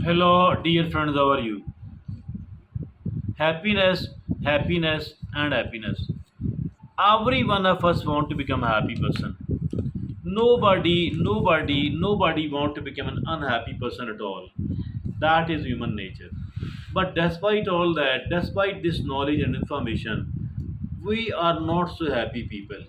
Hello, dear friends, how are you? Happiness, happiness, and happiness. Every one of us want to become a happy person. Nobody want to become an unhappy person at all. That is human nature. But despite all that, despite this knowledge and information, we are not so happy people.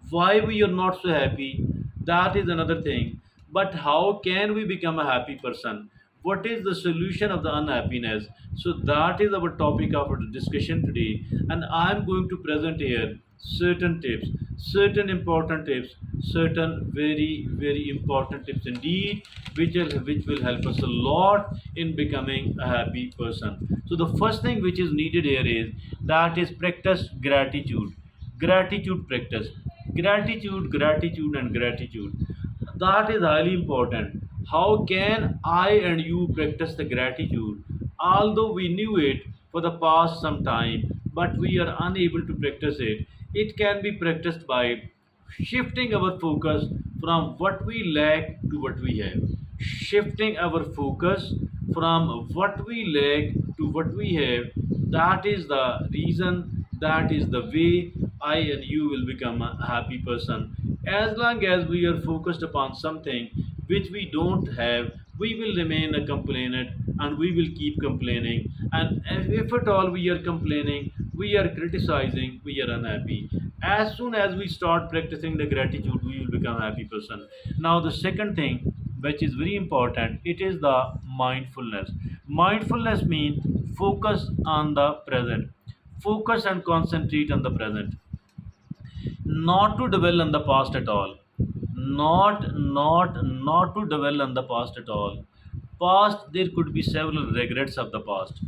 Why we are not so happy, that is another thing. But how can we become a happy person? What is the solution of the unhappiness? So that is our topic of our discussion today, and I am going to present here certain tips, certain important tips, certain very important tips indeed, which will help us a lot in becoming a happy person. So the first thing which is needed here is that is practice gratitude. Gratitude practice. Gratitude and gratitude, that is highly important. How can I and you practice the gratitude? Although we knew it for the past some time, but we are unable to practice it. It can be practiced by shifting our focus from what we lack to what we have. Shifting our focus from what we lack to what we have. That is the reason, that is the way I and you will become a happy person. As long as we are focused upon something which we don't have, we will remain a complainant and we will keep complaining. And if at all we are complaining, we are criticizing, we are unhappy. As soon as we start practicing the gratitude, we will become a happy person. Now, the second thing which is very important, it is the mindfulness. Mindfulness means focus on the present. Focus and concentrate on the present, not to dwell on the past at all. Not to dwell on the past at all. Past, there could be several regrets of the past.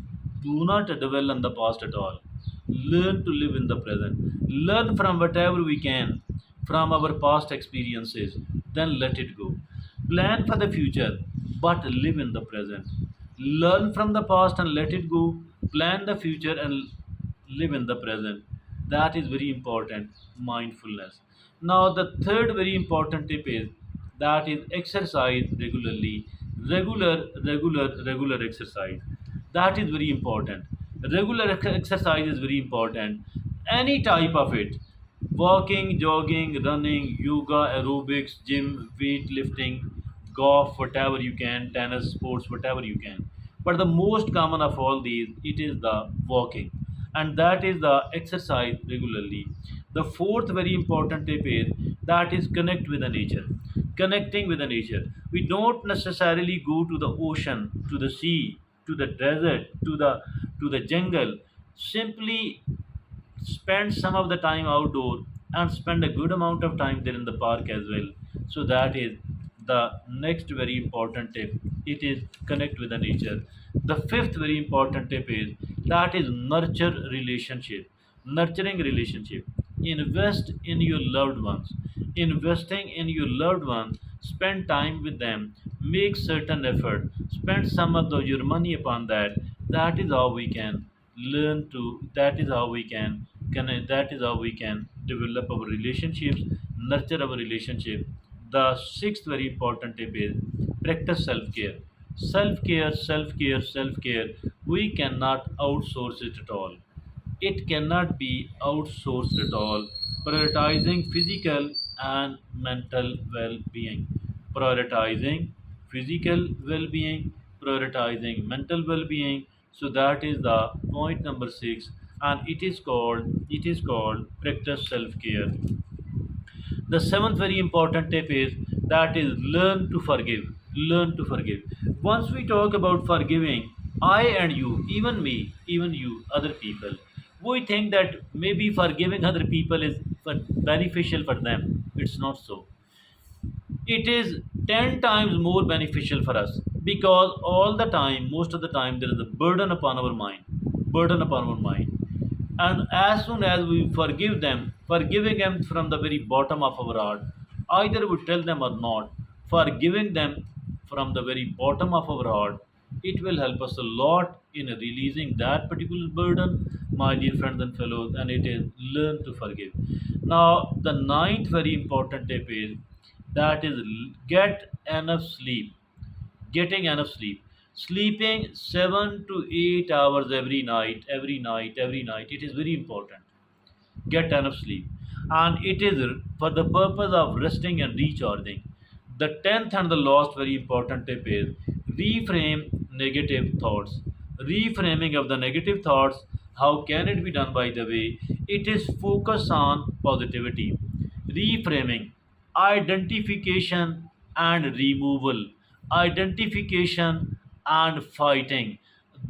Do not dwell on the past at all. Learn to live in the present. Learn from whatever we can from our past experiences, then let it go. Plan for the future, but live in the present. Learn from the past and let it go. Plan the future and live in the present. That is very important. Mindfulness. Now, the third very important tip is that is exercise regularly. Regular exercise. That is very important. Regular exercise is very important. Any type of it: walking, jogging, running, yoga, aerobics, gym, weightlifting, golf, whatever you can, tennis, sports, whatever you can. But the most common of all these, it is the walking, and that is the exercise regularly. The fourth very important tip is that is connect with the nature. Connecting with the nature. We don't necessarily go to the ocean, to the sea, to the desert, to the jungle. Simply spend some of the time outdoor and spend a good amount of time there in the park as well. So that is the next very important tip. It is connect with the nature. The fifth very important tip is that is nurture relationship. Nurturing relationship. Invest in your loved ones. Investing in your loved ones, spend time with them, make certain effort, spend some of your money upon that. That is how we can learn to, that is how we can that is how we can develop our relationships, nurture our relationship. The sixth very important tip is practice self-care. Self-care. We cannot outsource it at all. It cannot be outsourced at all. Prioritizing physical and mental well-being. Prioritizing physical well-being, prioritizing mental well-being. So that is the point number 6, and it is called practice self-care. The seventh very important tip is that is learn to forgive. Learn to forgive. Once we talk about forgiving, I and you, even me, even you, other people, we think that maybe forgiving other people is beneficial for them. It's not so. It is 10 times more beneficial for us, because all the time, most of the time, there is a burden upon our mind. Burden upon our mind. And as soon as we forgive them, forgiving them from the very bottom of our heart, either we tell them or not, forgiving them from the very bottom of our heart, it will help us a lot in releasing that particular burden, my dear friends and fellows, and it is learn to forgive. Now, the ninth very important tip is that is get enough sleep. Getting enough sleep. Sleeping 7 to 8 hours every night, it is very important. Get enough sleep, and it is for the purpose of resting and recharging. The 10th and the last very important tip is reframe negative thoughts. Reframing of the negative thoughts, how can it be done? By the way, it is focus on positivity. Reframing, identification and removal, identification and fighting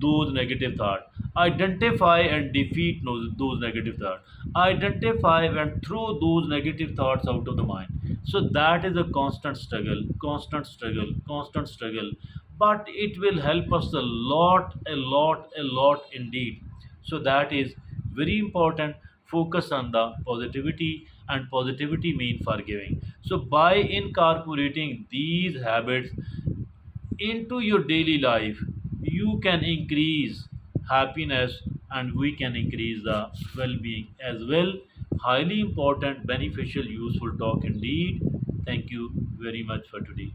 those negative thoughts. Identify and defeat those negative thoughts. Identify and throw those negative thoughts out of the mind. So that is a constant struggle, constant struggle, constant struggle. But it will help us a lot, a lot, a lot indeed. So that is very important. Focus on the positivity, and positivity means forgiving. So by incorporating these habits into your daily life, you can increase happiness, and we can increase the well-being as well. Highly important, beneficial, useful talk indeed. Thank you very much for today.